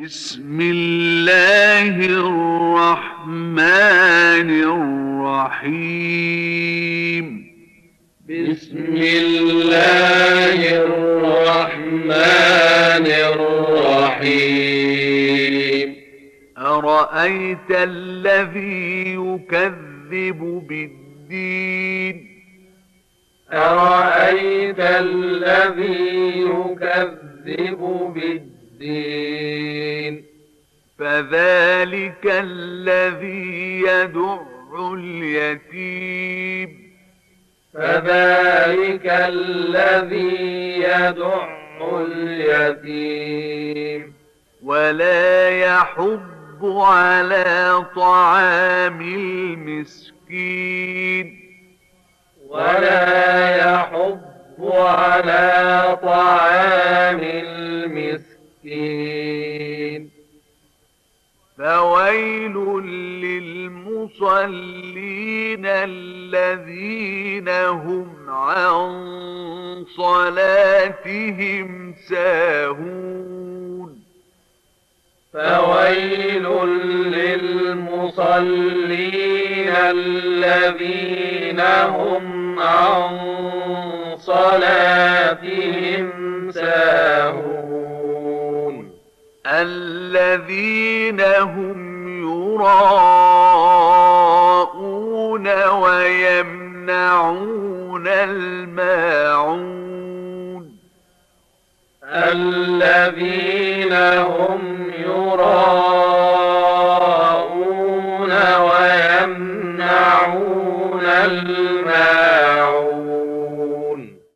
بسم الله الرحمن الرحيم. بسم الله الرحمن الرحيم. أرأيت الذي يكذب بالدين أرأيت الذي يكذب بالدين فذلك الذي يدع اليتيم فذلك الذي يدع اليتيم ولا يحض على طعام المسكين ولا يحض على طعام المسكين فويل للمصلين الذين هم عن صلاتهم ساهون فويل للمصلين الذين هم عن صلاتهم ساهون الذين هم يراءون ويمنعون الماعون الذين هم